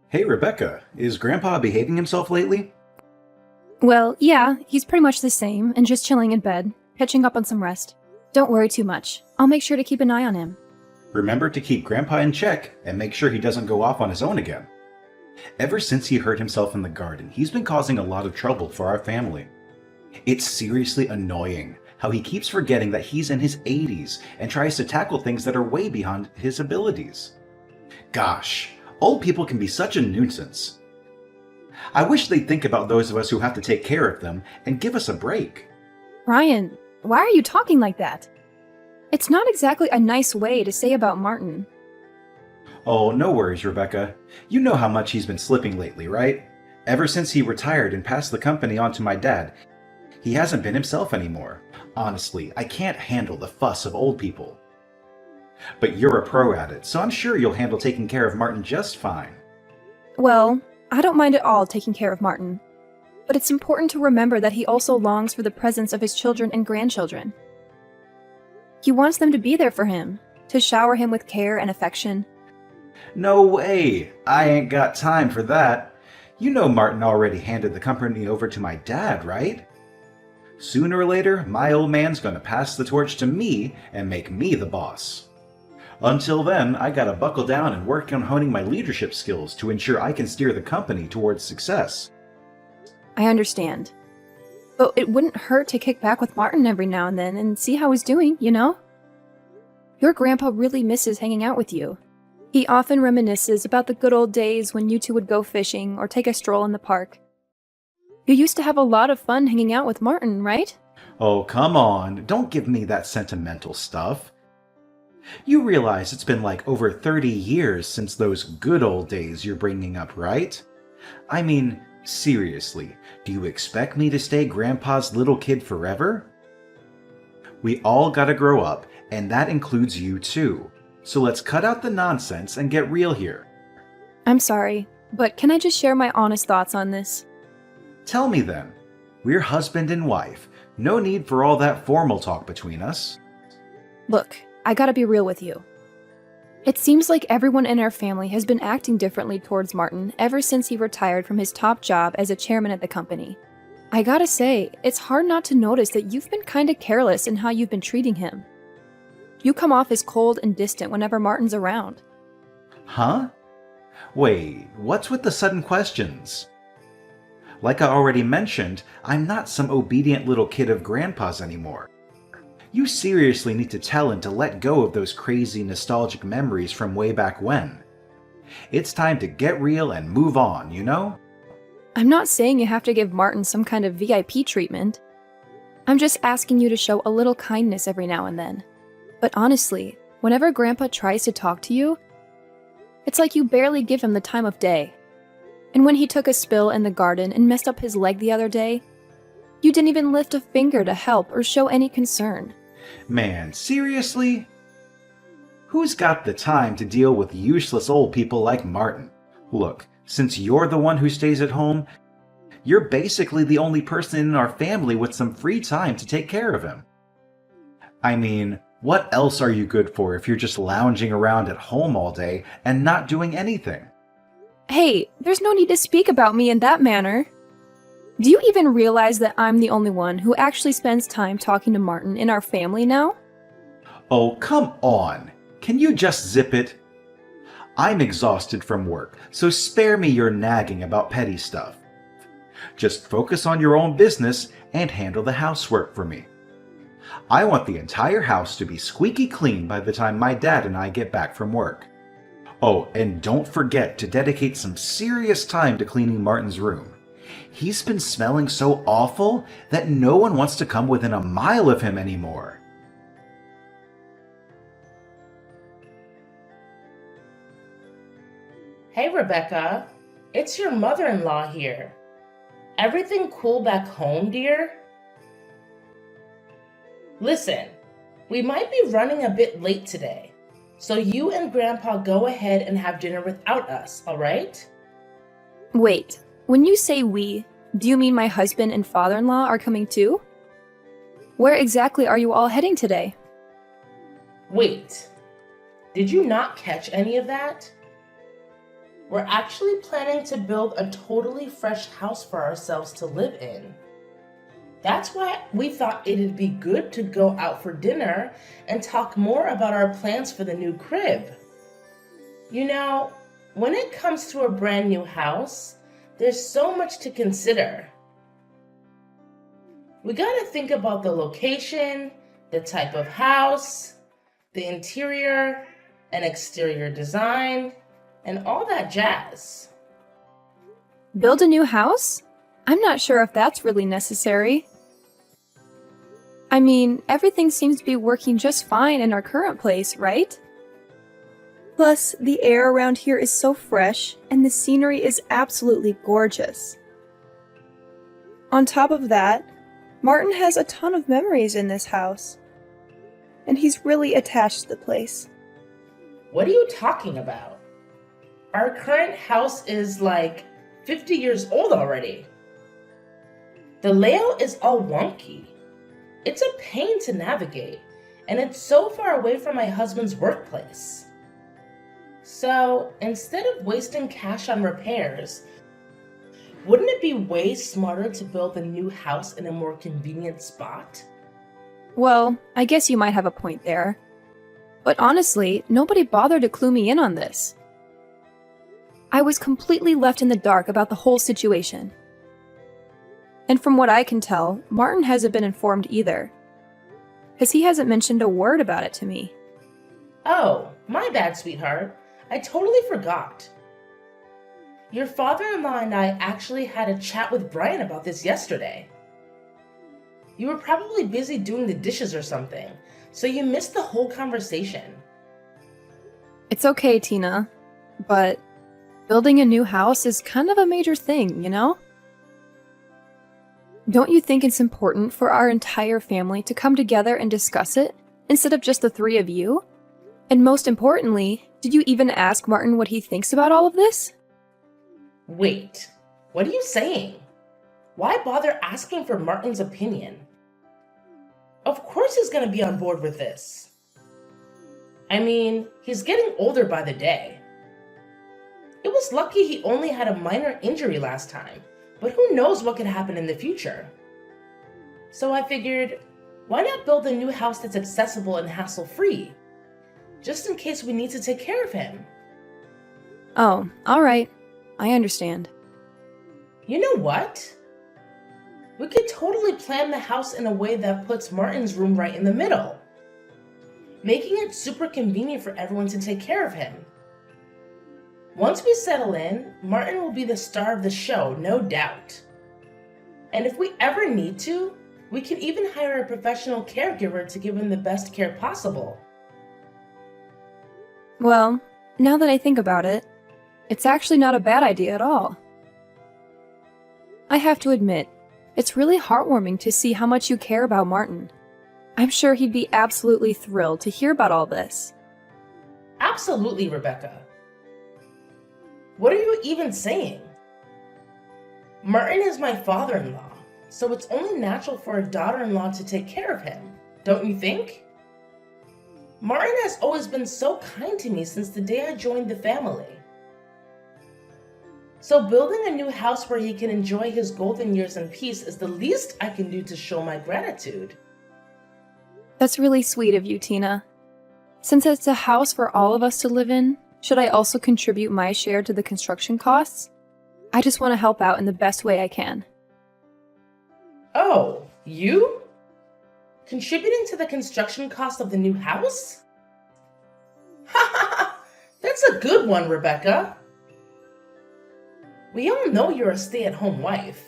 Hey, Rebecca, is Grandpa behaving himself lately? Well, yeah, he's pretty much the same and just chilling in bed, catching up on some rest. Don't worry too much. I'll make sure to keep an eye on him. Remember to keep Grandpa in check and make sure he doesn't go off on his own again. Ever since he hurt himself in the garden, he's been causing a lot of trouble for our family. It's seriously annoying how he keeps forgetting that he's in his 80s and tries to tackle things that are way beyond his abilities. Gosh, old people can be such a nuisance. I wish they'd think about those of us who have to take care of them and give us a break. Ryan, why are you talking like that? It's not exactly a nice way to say about Martin. Oh, no worries, Rebecca. You know how much he's been slipping lately, right? Ever since he retired and passed the company on to my dad, he hasn't been himself anymore. Honestly, I can't handle the fuss of old people. But you're a pro at it, so I'm sure you'll handle taking care of Martin just fine. Well, I don't mind at all taking care of Martin. But it's important to remember that he also longs for the presence of his children and grandchildren. He wants them to be there for him, to shower him with care and affection. No way! I ain't got time for that. You know Martin already handed the company over to my dad, right? Sooner or later, my old man's gonna pass the torch to me and make me the boss. Until then, I gotta buckle down and work on honing my leadership skills to ensure I can steer the company towards success. I understand. But it wouldn't hurt to kick back with Martin every now and then and see how he's doing, you know? Your grandpa really misses hanging out with you. He often reminisces about the good old days when you two would go fishing or take a stroll in the park. You used to have a lot of fun hanging out with Martin, right? Oh, come on, don't give me that sentimental stuff. You realize it's been like over 30 years since those good old days you're bringing up, right? I mean, seriously, do you expect me to stay Grandpa's little kid forever? We all gotta grow up, and that includes you too. So let's cut out the nonsense and get real here. I'm sorry, but can I just share my honest thoughts on this? Tell me then. We're husband and wife. No need for all that formal talk between us. Look, I gotta be real with you. It seems like everyone in our family has been acting differently towards Martin ever since he retired from his top job as a chairman at the company. I gotta say, it's hard not to notice that you've been kinda careless in how you've been treating him. You come off as cold and distant whenever Martin's around. Huh? Wait, what's with the sudden questions? Like I already mentioned, I'm not some obedient little kid of Grandpa's anymore. You seriously need to tell him to let go of those crazy nostalgic memories from way back when. It's time to get real and move on, you know? I'm not saying you have to give Martin some kind of VIP treatment. I'm just asking you to show a little kindness every now and then. But honestly, whenever Grandpa tries to talk to you, it's like you barely give him the time of day. And when he took a spill in the garden and messed up his leg the other day, you didn't even lift a finger to help or show any concern. Man, seriously? Who's got the time to deal with useless old people like Martin? Look, since you're the one who stays at home, you're basically the only person in our family with some free time to take care of him. I mean, what else are you good for if you're just lounging around at home all day and not doing anything? Hey, there's no need to speak about me in that manner. Do you even realize that I'm the only one who actually spends time talking to Martin in our family now? Oh, come on. Can you just zip it? I'm exhausted from work, so spare me your nagging about petty stuff. Just focus on your own business and handle the housework for me. I want the entire house to be squeaky clean by the time my dad and I get back from work. Oh, and don't forget to dedicate some serious time to cleaning Martin's room. He's been smelling so awful that no one wants to come within a mile of him anymore. Hey, Rebecca. It's your mother-in-law here. Everything cool back home, dear? Listen, we might be running a bit late today, so you and Grandpa go ahead and have dinner without us, all right? Wait, when you say we, do you mean my husband and father-in-law are coming too? Where exactly are you all heading today? Wait, did you not catch any of that? We're actually planning to build a totally fresh house for ourselves to live in. That's why we thought it'd be good to go out for dinner and talk more about our plans for the new crib. You know, when it comes to a brand new house, there's so much to consider. We gotta think about the location, the type of house, the interior and exterior design, and all that jazz. Build a new house? I'm not sure if that's really necessary. I mean, everything seems to be working just fine in our current place, right? Plus, the air around here is so fresh, and the scenery is absolutely gorgeous. On top of that, Martin has a ton of memories in this house, and he's really attached to the place. What are you talking about? Our current house is like 50 years old already. The layout is all wonky. It's a pain to navigate, and it's so far away from my husband's workplace. So instead of wasting cash on repairs, wouldn't it be way smarter to build a new house in a more convenient spot? Well, I guess you might have a point there. But honestly, nobody bothered to clue me in on this. I was completely left in the dark about the whole situation. And from what I can tell, Martin hasn't been informed either, because he hasn't mentioned a word about it to me. Oh, my bad, sweetheart. I totally forgot. Your father-in-law and I actually had a chat with Brian about this yesterday. You were probably busy doing the dishes or something, so you missed the whole conversation. It's okay, Tina, but building a new house is kind of a major thing, you know? Don't you think it's important for our entire family to come together and discuss it, instead of just the three of you? And most importantly, did you even ask Martin what he thinks about all of this? Wait, what are you saying? Why bother asking for Martin's opinion? Of course he's gonna be on board with this. I mean, he's getting older by the day. It was lucky he only had a minor injury last time, but who knows what could happen in the future. So I figured, why not build a new house that's accessible and hassle-free? Just in case we need to take care of him. Oh, alright. I understand. You know what? We could totally plan the house in a way that puts Martin's room right in the middle, making it super convenient for everyone to take care of him. Once we settle in, Martin will be the star of the show, no doubt. And if we ever need to, we can even hire a professional caregiver to give him the best care possible. Well, now that I think about it, it's actually not a bad idea at all. I have to admit, it's really heartwarming to see how much you care about Martin. I'm sure he'd be absolutely thrilled to hear about all this. Absolutely, Rebecca. What are you even saying? Martin is my father-in-law, so it's only natural for a daughter-in-law to take care of him, don't you think? Martin has always been so kind to me since the day I joined the family. So building a new house where he can enjoy his golden years in peace is the least I can do to show my gratitude. That's really sweet of you, Tina. Since it's a house for all of us to live in, should I also contribute my share to the construction costs? I just want to help out in the best way I can. Oh, you? Contributing to the construction cost of the new house? Ha ha ha! That's a good one, Rebecca. We all know you're a stay-at-home wife.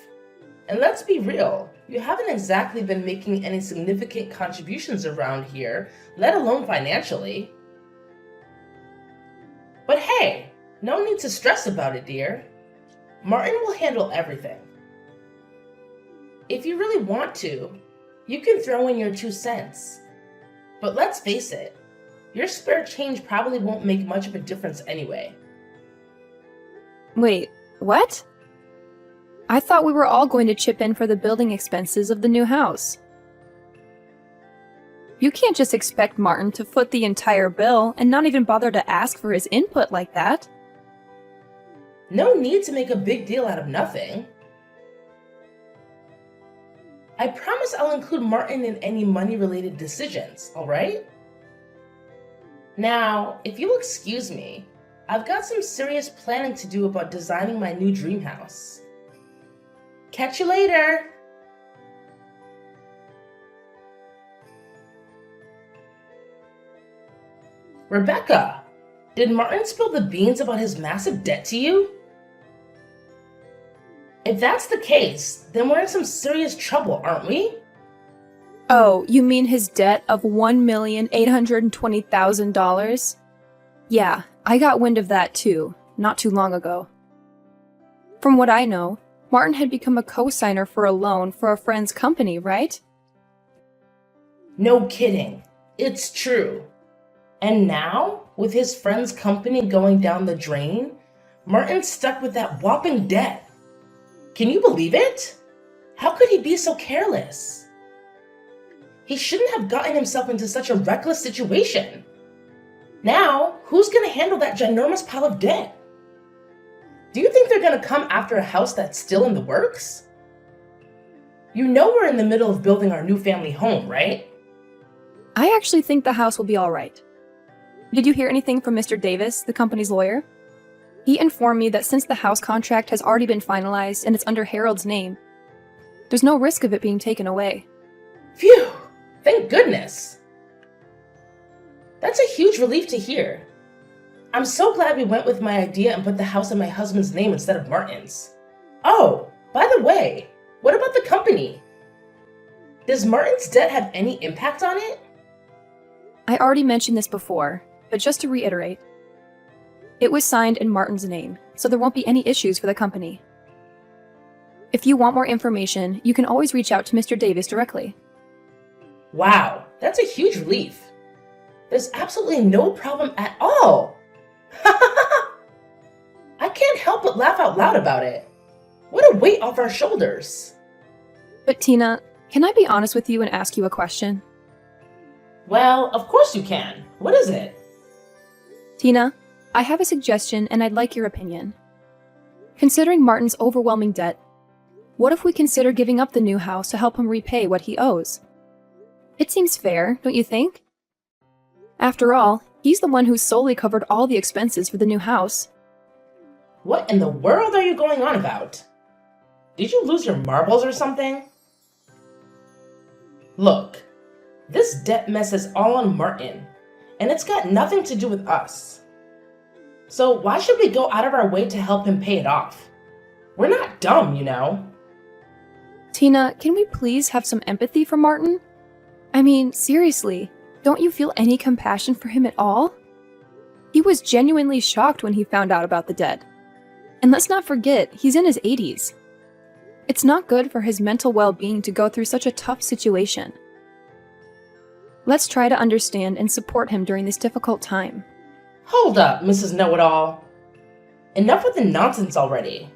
And let's be real, you haven't exactly been making any significant contributions around here, let alone financially. But hey, no need to stress about it, dear. Martin will handle everything. If you really want to, you can throw in your 2 cents. But let's face it, your spare change probably won't make much of a difference anyway. Wait, what? I thought we were all going to chip in for the building expenses of the new house. You can't just expect Martin to foot the entire bill and not even bother to ask for his input like that. No need to make a big deal out of nothing. I promise I'll include Martin in any money-related decisions, alright? Now, if you'll excuse me, I've got some serious planning to do about designing my new dream house. Catch you later! Rebecca, did Martin spill the beans about his massive debt to you? If that's the case, then we're in some serious trouble, aren't we? Oh, you mean his debt of $1,820,000? Yeah, I got wind of that too, not too long ago. From what I know, Martin had become a co-signer for a loan for a friend's company, right? No kidding. It's true. And now, with his friend's company going down the drain, Martin's stuck with that whopping debt. Can you believe it? How could he be so careless? He shouldn't have gotten himself into such a reckless situation. Now, who's going to handle that ginormous pile of debt? Do you think they're going to come after a house that's still in the works? You know we're in the middle of building our new family home, right? I actually think the house will be all right. Did you hear anything from Mr. Davis, the company's lawyer? He informed me that since the house contract has already been finalized and it's under Harold's name, there's no risk of it being taken away. Phew! Thank goodness! That's a huge relief to hear. I'm so glad we went with my idea and put the house in my husband's name instead of Martin's. Oh, by the way, what about the company? Does Martin's debt have any impact on it? I already mentioned this before, but just to reiterate, it was signed in Martin's name, so there won't be any issues for the company. If you want more information, you can always reach out to Mr. Davis directly. Wow, that's a huge relief. There's absolutely no problem at all. I can't help but laugh out loud about it. What a weight off our shoulders. But Tina, can I be honest with you and ask you a question? Well, of course you can. What is it? Tina, I have a suggestion and I'd like your opinion. Considering Martin's overwhelming debt, what if we consider giving up the new house to help him repay what he owes? It seems fair, don't you think? After all, he's the one who solely covered all the expenses for the new house. What in the world are you going on about? Did you lose your marbles or something? Look, this debt mess is all on Martin, and it's got nothing to do with us. So why should we go out of our way to help him pay it off? We're not dumb, you know. Tina, can we please have some empathy for Martin? I mean, seriously, don't you feel any compassion for him at all? He was genuinely shocked when he found out about the debt. And let's not forget, he's in his 80s. It's not good for his mental well-being to go through such a tough situation. Let's try to understand and support him during this difficult time. Hold up, Mrs. Know-It-All. Enough with the nonsense already.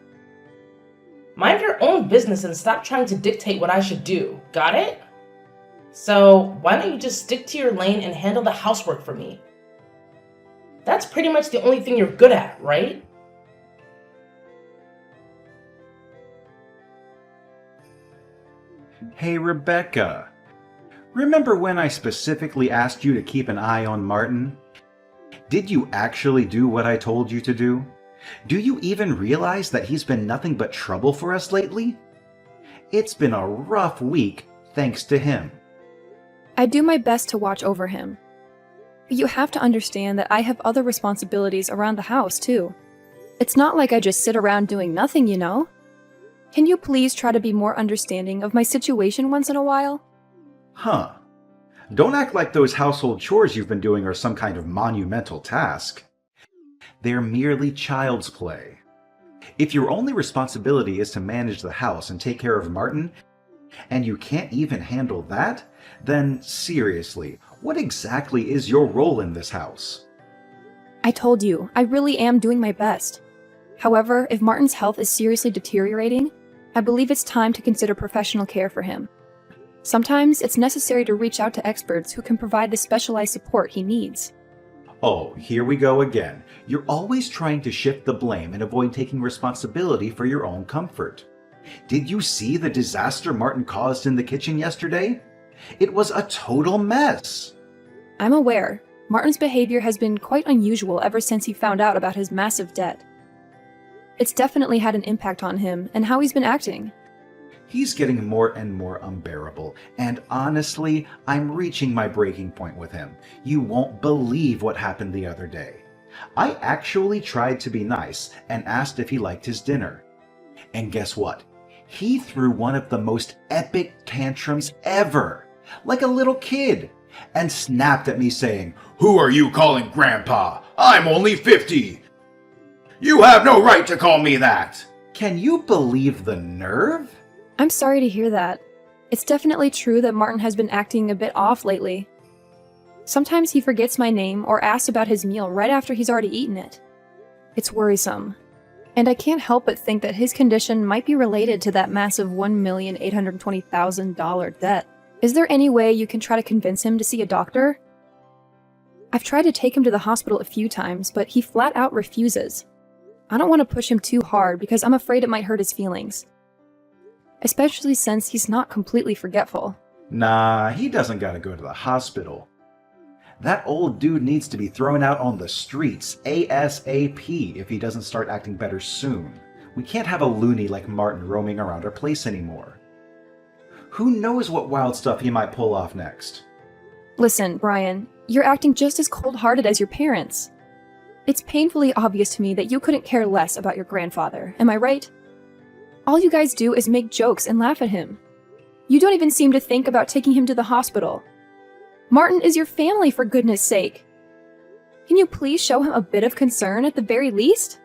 Mind your own business and stop trying to dictate what I should do, got it? So, why don't you just stick to your lane and handle the housework for me? That's pretty much the only thing you're good at, right? Hey, Rebecca. Remember when I specifically asked you to keep an eye on Martin? Did you actually do what I told you to do? Do you even realize that he's been nothing but trouble for us lately? It's been a rough week thanks to him. I do my best to watch over him. But you have to understand that I have other responsibilities around the house, too. It's not like I just sit around doing nothing, you know? Can you please try to be more understanding of my situation once in a while? Huh. Don't act like those household chores you've been doing are some kind of monumental task. They're merely child's play. If your only responsibility is to manage the house and take care of Martin, and you can't even handle that, then seriously, what exactly is your role in this house? I told you, I really am doing my best. However, if Martin's health is seriously deteriorating, I believe it's time to consider professional care for him. Sometimes it's necessary to reach out to experts who can provide the specialized support he needs. Oh, here we go again. You're always trying to shift the blame and avoid taking responsibility for your own comfort. Did you see the disaster Martin caused in the kitchen yesterday? It was a total mess. I'm aware. Martin's behavior has been quite unusual ever since he found out about his massive debt. It's definitely had an impact on him and how he's been acting. He's getting more and more unbearable, and honestly, I'm reaching my breaking point with him. You won't believe what happened the other day. I actually tried to be nice and asked if he liked his dinner. And guess what? He threw one of the most epic tantrums ever, like a little kid, and snapped at me saying, "Who are you calling Grandpa? I'm only 50! You have no right to call me that!" Can you believe the nerve? I'm sorry to hear that. It's definitely true that Martin has been acting a bit off lately. Sometimes he forgets my name or asks about his meal right after he's already eaten it. It's worrisome. And I can't help but think that his condition might be related to that massive $1,820,000 debt. Is there any way you can try to convince him to see a doctor? I've tried to take him to the hospital a few times, but he flat out refuses. I don't want to push him too hard because I'm afraid it might hurt his feelings. Especially since he's not completely forgetful. Nah, he doesn't gotta go to the hospital. That old dude needs to be thrown out on the streets ASAP if he doesn't start acting better soon. We can't have a loony like Martin roaming around our place anymore. Who knows what wild stuff he might pull off next? Listen, Brian, you're acting just as cold-hearted as your parents. It's painfully obvious to me that you couldn't care less about your grandfather, am I right? All you guys do is make jokes and laugh at him. You don't even seem to think about taking him to the hospital. Martin is your family, for goodness sake. Can you please show him a bit of concern at the very least?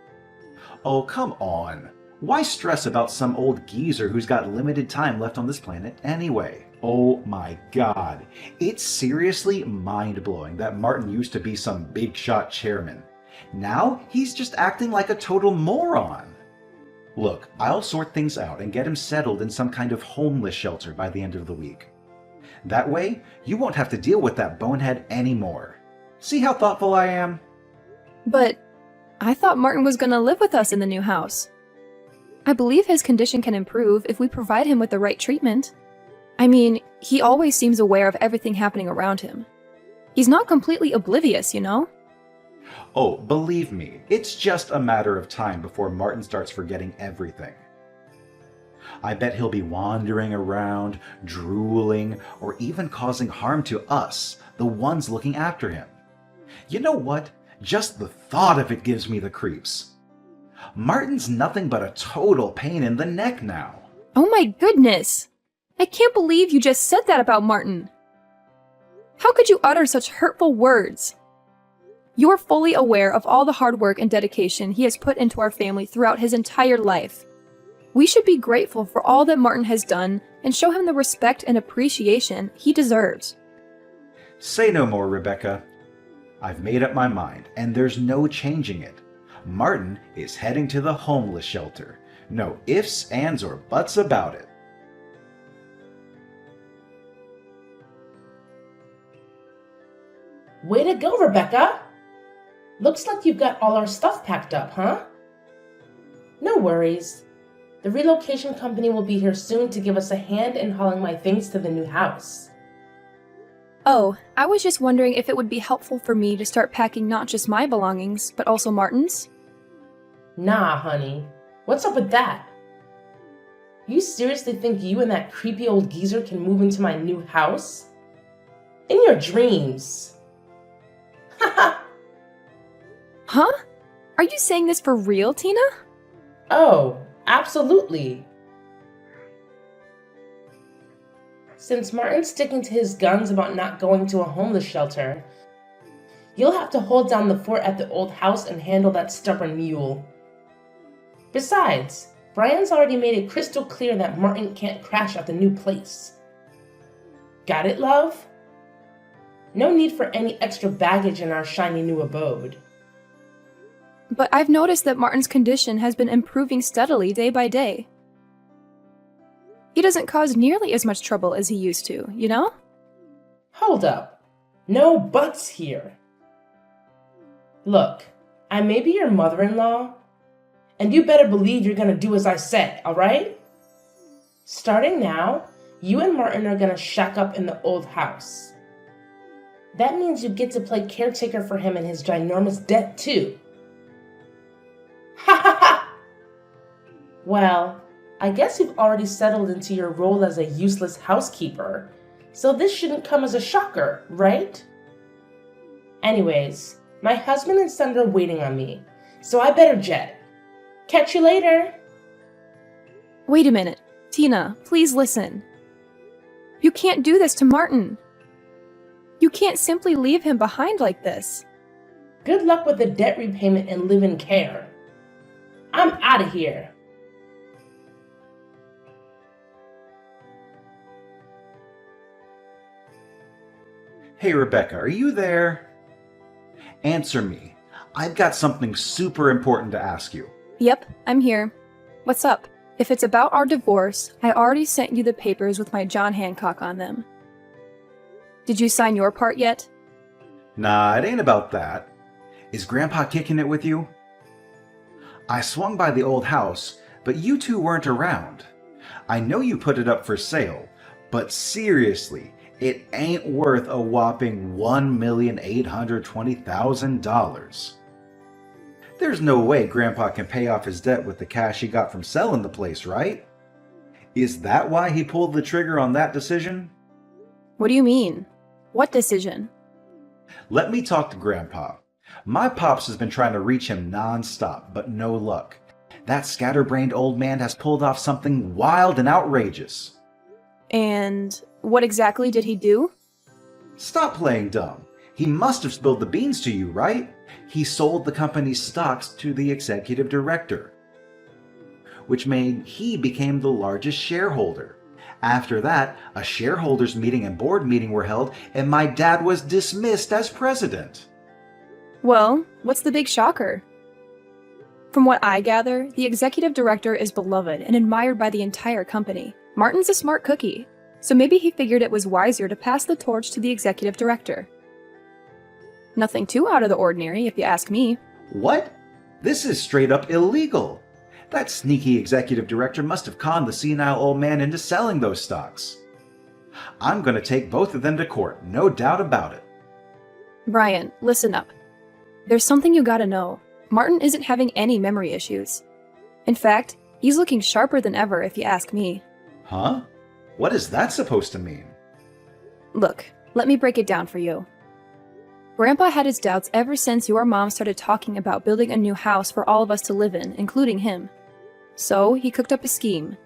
Oh, come on. Why stress about some old geezer who's got limited time left on this planet anyway? Oh my god. It's seriously mind-blowing that Martin used to be some big-shot chairman. Now he's just acting like a total moron. Look, I'll sort things out and get him settled in some kind of homeless shelter by the end of the week. That way, you won't have to deal with that bonehead anymore. See how thoughtful I am? But I thought Martin was going to live with us in the new house. I believe his condition can improve if we provide him with the right treatment. I mean, he always seems aware of everything happening around him. He's not completely oblivious, you know? Oh, believe me, it's just a matter of time before Martin starts forgetting everything. I bet he'll be wandering around, drooling, or even causing harm to us, the ones looking after him. You know what? Just the thought of it gives me the creeps. Martin's nothing but a total pain in the neck now. Oh my goodness! I can't believe you just said that about Martin. How could you utter such hurtful words? You're fully aware of all the hard work and dedication he has put into our family throughout his entire life. We should be grateful for all that Martin has done and show him the respect and appreciation he deserves. Say no more, Rebecca. I've made up my mind, and there's no changing it. Martin is heading to the homeless shelter. No ifs, ands, or buts about it. Way to go, Rebecca! Looks like you've got all our stuff packed up, huh? No worries. The relocation company will be here soon to give us a hand in hauling my things to the new house. Oh, I was just wondering if it would be helpful for me to start packing not just my belongings, but also Martin's? Nah, honey. What's up with that? You seriously think you and that creepy old geezer can move into my new house? In your dreams. Haha. Huh? Are you saying this for real, Tina? Oh, absolutely. Since Martin's sticking to his guns about not going to a homeless shelter, you'll have to hold down the fort at the old house and handle that stubborn mule. Besides, Brian's already made it crystal clear that Martin can't crash at the new place. Got it, love? No need for any extra baggage in our shiny new abode. But I've noticed that Martin's condition has been improving steadily day by day. He doesn't cause nearly as much trouble as he used to, you know? Hold up. No buts here. Look, I may be your mother-in-law, and you better believe you're gonna do as I said, alright? Starting now, you and Martin are gonna shack up in the old house. That means you get to play caretaker for him and his ginormous debt too. Ha ha ha! Well, I guess you've already settled into your role as a useless housekeeper, so this shouldn't come as a shocker, right? Anyways, my husband and son are waiting on me, so I better jet. Catch you later! Wait a minute. Tina, please listen. You can't do this to Martin. You can't simply leave him behind like this. Good luck with the debt repayment and live in care. I'm out of here. Hey, Rebecca, are you there? Answer me. I've got something super important to ask you. Yep, I'm here. What's up? If it's about our divorce, I already sent you the papers with my John Hancock on them. Did you sign your part yet? Nah, it ain't about that. Is Grandpa kicking it with you? I swung by the old house, but you two weren't around. I know you put it up for sale, but seriously, it ain't worth a whopping $1,820,000. There's no way Grandpa can pay off his debt with the cash he got from selling the place, right? Is that why he pulled the trigger on that decision? What do you mean? What decision? Let me talk to Grandpa. My pops has been trying to reach him non-stop, but no luck. That scatterbrained old man has pulled off something wild and outrageous. And what exactly did he do? Stop playing dumb. He must have spilled the beans to you, right? He sold the company's stocks to the executive director, which made he became the largest shareholder. After that, a shareholders meeting and board meeting were held, and my dad was dismissed as president. Well, what's the big shocker? From what I gather, the executive director is beloved and admired by the entire company. Martin's a smart cookie, so maybe he figured it was wiser to pass the torch to the executive director. Nothing too out of the ordinary, if you ask me. What? This is straight up illegal. That sneaky executive director must have conned the senile old man into selling those stocks. I'm going to take both of them to court, no doubt about it. Brian, listen up. There's something you gotta know. Martin isn't having any memory issues. In fact, he's looking sharper than ever, if you ask me. Huh? What is that supposed to mean? Look, let me break it down for you. Grandpa had his doubts ever since your mom started talking about building a new house for all of us to live in, including him. So, he cooked up a scheme.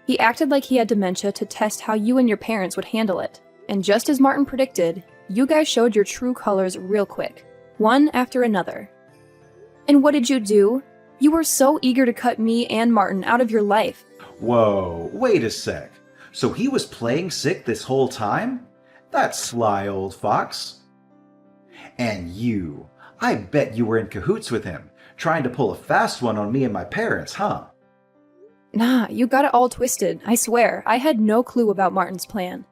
He acted like he had dementia to test how you and your parents would handle it. And just as Martin predicted, you guys showed your true colors real quick, one after another. And what did you do? You were so eager to cut me and Martin out of your life. Whoa, wait a sec. So he was playing sick this whole time? That sly old fox. And you, I bet you were in cahoots with him, trying to pull a fast one on me and my parents, huh? Nah, you got it all twisted, I swear. I had no clue about Martin's plan.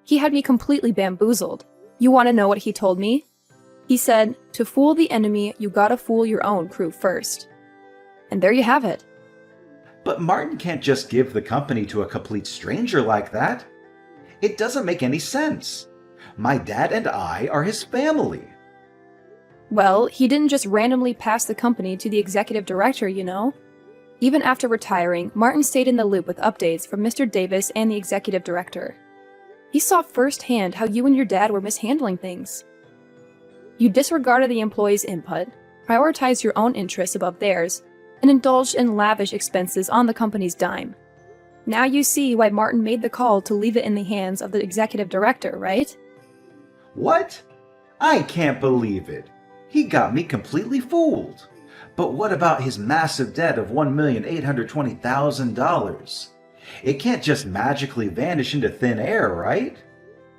He had me completely bamboozled. You want to know what he told me? He said, to fool the enemy, you gotta fool your own crew first. And there you have it. But Martin can't just give the company to a complete stranger like that. It doesn't make any sense. My dad and I are his family. Well, he didn't just randomly pass the company to the executive director, you know. Even after retiring, Martin stayed in the loop with updates from Mr. Davis and the executive director. He saw firsthand how you and your dad were mishandling things. You disregarded the employees' input, prioritized your own interests above theirs, and indulged in lavish expenses on the company's dime. Now you see why Martin made the call to leave it in the hands of the executive director, right? What? I can't believe it. He got me completely fooled. But what about his massive debt of $1,820,000? It can't just magically vanish into thin air, right?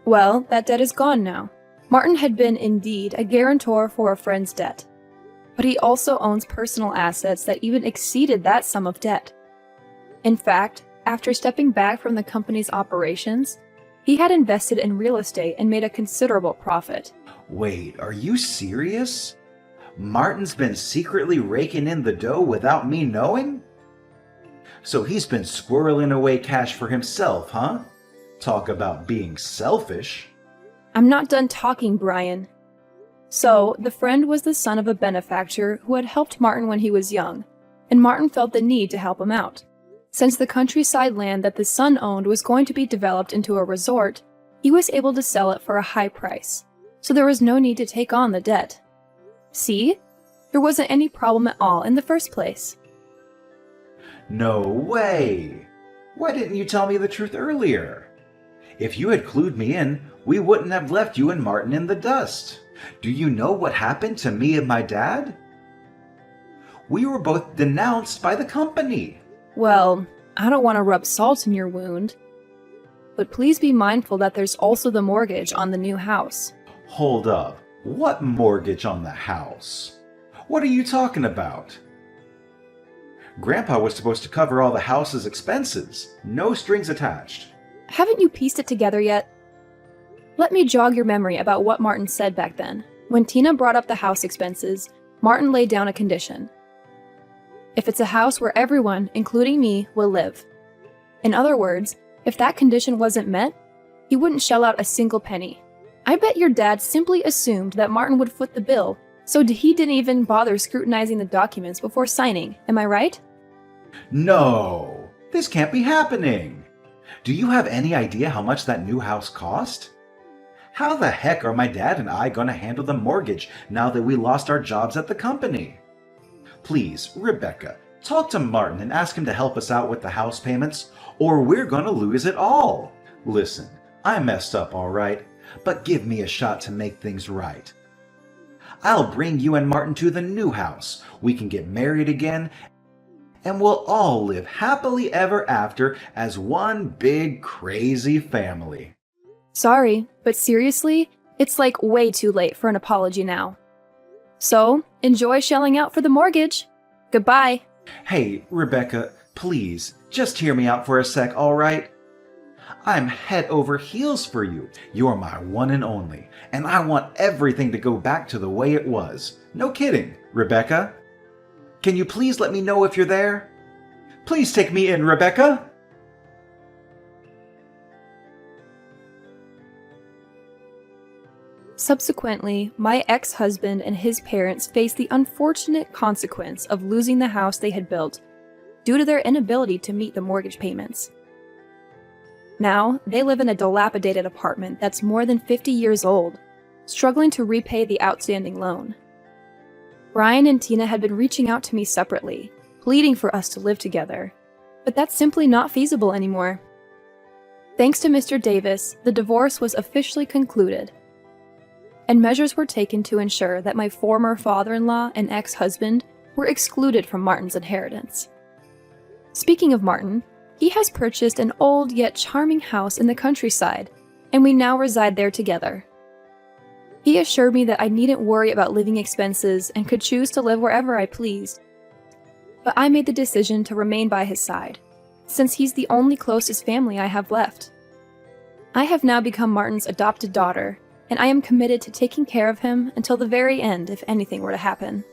Well, that debt is gone now. Martin had been indeed a guarantor for a friend's debt. But he also owns personal assets that even exceeded that sum of debt. In fact, after stepping back from the company's operations, he had invested in real estate and made a considerable profit. Wait, are you serious? Martin's been secretly raking in the dough without me knowing? So he's been squirreling away cash for himself, huh? Talk about being selfish. I'm not done talking, Brian. So, the friend was the son of a benefactor who had helped Martin when he was young, and Martin felt the need to help him out. Since the countryside land that the son owned was going to be developed into a resort, he was able to sell it for a high price, so there was no need to take on the debt. See? There wasn't any problem at all in the first place. No way! Why didn't you tell me the truth earlier? If you had clued me in, we wouldn't have left you and Martin in the dust. Do you know what happened to me and my dad? We were both denounced by the company. Well, I don't want to rub salt in your wound, but please be mindful that there's also the mortgage on the new house. Hold up. What mortgage on the house? What are you talking about? Grandpa was supposed to cover all the house's expenses. No strings attached. Haven't you pieced it together yet? Let me jog your memory about what Martin said back then. When Tina brought up the house expenses, Martin laid down a condition. If it's a house where everyone, including me, will live. In other words, if that condition wasn't met, he wouldn't shell out a single penny. I bet your dad simply assumed that Martin would foot the bill, so he didn't even bother scrutinizing the documents before signing. Am I right? No, this can't be happening. Do you have any idea how much that new house cost? How the heck are my dad and I going to handle the mortgage now that we lost our jobs at the company? Please, Rebecca, talk to Martin and ask him to help us out with the house payments, or we're going to lose it all. Listen, I messed up, all right, but give me a shot to make things right. I'll bring you and Martin to the new house. We can get married again, and we'll all live happily ever after as one big crazy family. Sorry, but seriously, it's like way too late for an apology now. So, enjoy shelling out for the mortgage. Goodbye. Hey, Rebecca, please, just hear me out for a sec, all right? I'm head over heels for you. You're my one and only, and I want everything to go back to the way it was. No kidding, Rebecca. Can you please let me know if you're there? Please take me in, Rebecca. Subsequently, my ex-husband and his parents faced the unfortunate consequence of losing the house they had built due to their inability to meet the mortgage payments. Now, they live in a dilapidated apartment that's more than 50 years old, struggling to repay the outstanding loan. Brian and Tina had been reaching out to me separately, pleading for us to live together, but that's simply not feasible anymore. Thanks to Mr. Davis, the divorce was officially concluded, and measures were taken to ensure that my former father-in-law and ex-husband were excluded from Martin's inheritance. Speaking of Martin, he has purchased an old yet charming house in the countryside, and we now reside there together. He assured me that I needn't worry about living expenses and could choose to live wherever I pleased. But I made the decision to remain by his side, since he's the only closest family I have left. I have now become Martin's adopted daughter, and I am committed to taking care of him until the very end if anything were to happen.